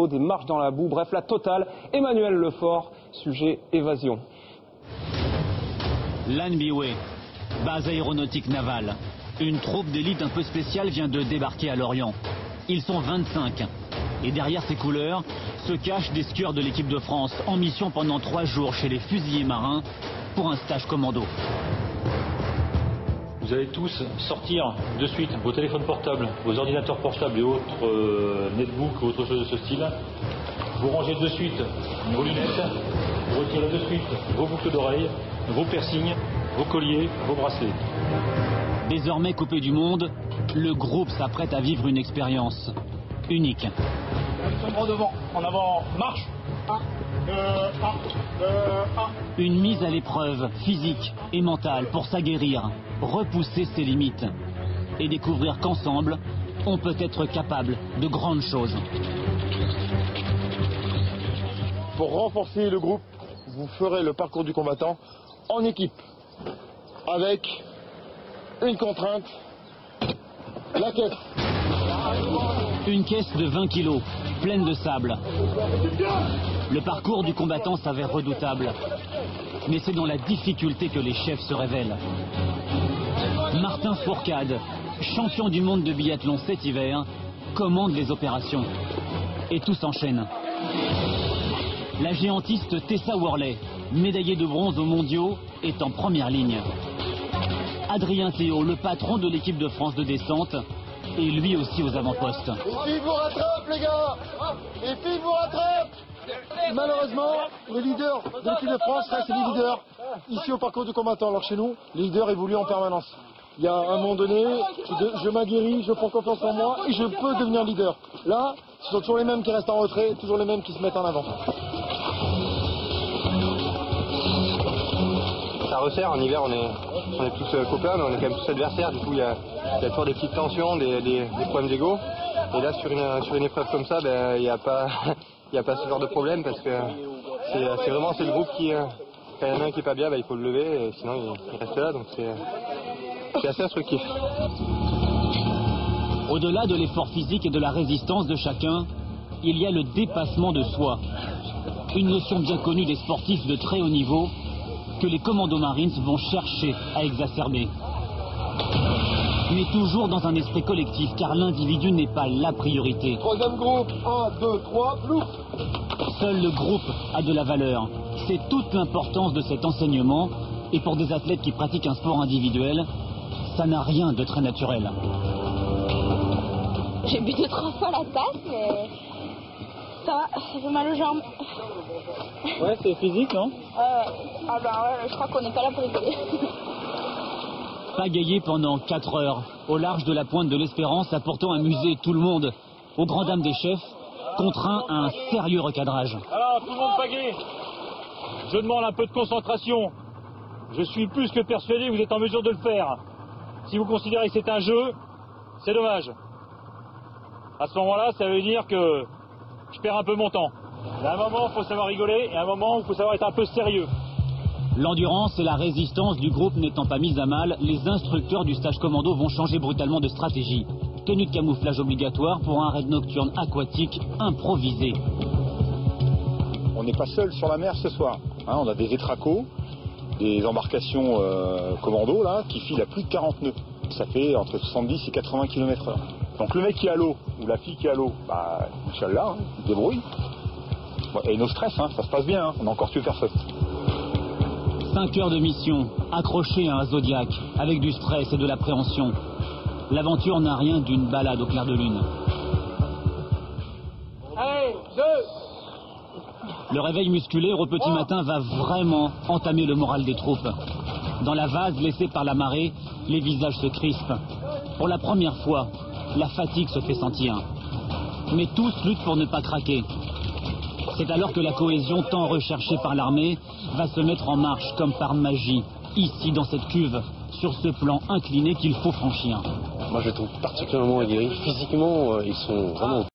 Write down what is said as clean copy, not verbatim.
des marches dans la boue, bref la totale. Emmanuel Lefort, sujet évasion. Lanbiwe, base aéronautique navale. Une troupe d'élite un peu spéciale vient de débarquer à Lorient. Ils sont 25. Et derrière ces couleurs se cachent des skieurs de l'équipe de France en mission pendant 3 jours chez les fusiliers marins pour un stage commando. Vous allez tous sortir de suite vos téléphones portables, vos ordinateurs portables et autres netbooks ou autre chose de ce style. Vous rangez de suite vos lunettes, vous retirez de suite vos boucles d'oreilles, vos piercings, vos colliers, vos bracelets. Désormais coupé du monde, le groupe s'apprête à vivre une expérience unique. Droit devant, en avant, marche. 1, 2, 1, 2, 1. Une mise à l'épreuve physique et mentale pour s'aguerrir, repousser ses limites et découvrir qu'ensemble, on peut être capable de grandes choses. Pour renforcer le groupe, vous ferez le parcours du combattant en équipe, avec une contrainte, la caisse. Une caisse de 20 kilos, pleine de sable. Le parcours du combattant s'avère redoutable. Mais c'est dans la difficulté que les chefs se révèlent. Martin Fourcade, champion du monde de biathlon cet hiver, commande les opérations. Et tout s'enchaîne. La géantiste Tessa Worley, médaillée de bronze aux mondiaux, est en première ligne. Adrien Théo, le patron de l'équipe de France de descente, est lui aussi aux avant-postes. Les filles vous rattrapent, les gars! Les filles vous rattrapent! Malheureusement, les leaders de l'équipe de France restent les leaders ici au parcours du combattant. Alors chez nous, les leaders évoluent en permanence. Il y a un moment donné, je m'aguerris, je prends confiance en moi et je peux devenir leader. Là, ce sont toujours les mêmes qui restent en retrait, toujours les mêmes qui se mettent en avant. Ça resserre, en hiver on est tous copains, mais on est quand même tous adversaires, du coup il y a toujours des petites tensions, des problèmes d'ego. Et là sur une épreuve comme ça, il n'y a pas ce genre de problème, parce que c'est vraiment le groupe qui, quand il y en a un qui n'est pas bien, il faut le lever, et sinon il reste là, donc c'est assez instructif. Au-delà de l'effort physique et de la résistance de chacun, il y a le dépassement de soi. Une notion bien connue des sportifs de très haut niveau que les commandos Marines vont chercher à exacerber. Mais toujours dans un esprit collectif, car l'individu n'est pas la priorité. Troisième groupe, 1, 2, 3, plouf. Seul le groupe a de la valeur. C'est toute l'importance de cet enseignement, et pour des athlètes qui pratiquent un sport individuel, ça n'a rien de très naturel. J'ai bu 2-3 fois la tasse, mais ça va, ça fait mal aux jambes. Ouais, c'est physique, non? Ah bah ouais, je crois qu'on n'est pas là pour rigoler. Pagayer pendant 4 heures au large de la pointe de l'Espérance a pourtant amusé tout le monde. Aux grandes dames des chefs, contraint à un sérieux recadrage. Alors, tout le monde pagaie. Je demande un peu de concentration. Je suis plus que persuadé que vous êtes en mesure de le faire. Si vous considérez que c'est un jeu, c'est dommage. À ce moment-là, ça veut dire que je perds un peu mon temps. Il y a un moment, il faut savoir rigoler, et un moment, il faut savoir être un peu sérieux. L'endurance et la résistance du groupe n'étant pas mises à mal, les instructeurs du stage commando vont changer brutalement de stratégie. Tenue de camouflage obligatoire pour un raid nocturne aquatique improvisé. On n'est pas seul sur la mer ce soir. On a des étracos, des embarcations commando là, qui filent à plus de 40 nœuds. Ça fait entre 70 et 80 km/h. Donc le mec qui est à l'eau, ou la fille qui est à l'eau, Inch'Allah, il se débrouille. Et nos stress, ça se passe bien, on a encore tué personne. 5 heures de mission, accroché à un Zodiac, avec du stress et de l'appréhension. L'aventure n'a rien d'une balade au clair de lune. Allez, 2. Le réveil musculaire au petit matin va vraiment entamer le moral des troupes. Dans la vase laissée par la marée, les visages se crispent. Pour la première fois, la fatigue se fait sentir. Mais tous luttent pour ne pas craquer. C'est alors que la cohésion tant recherchée par l'armée va se mettre en marche comme par magie, ici dans cette cuve, sur ce plan incliné qu'il faut franchir. Moi je les trouve particulièrement aguerris. Physiquement, ils sont vraiment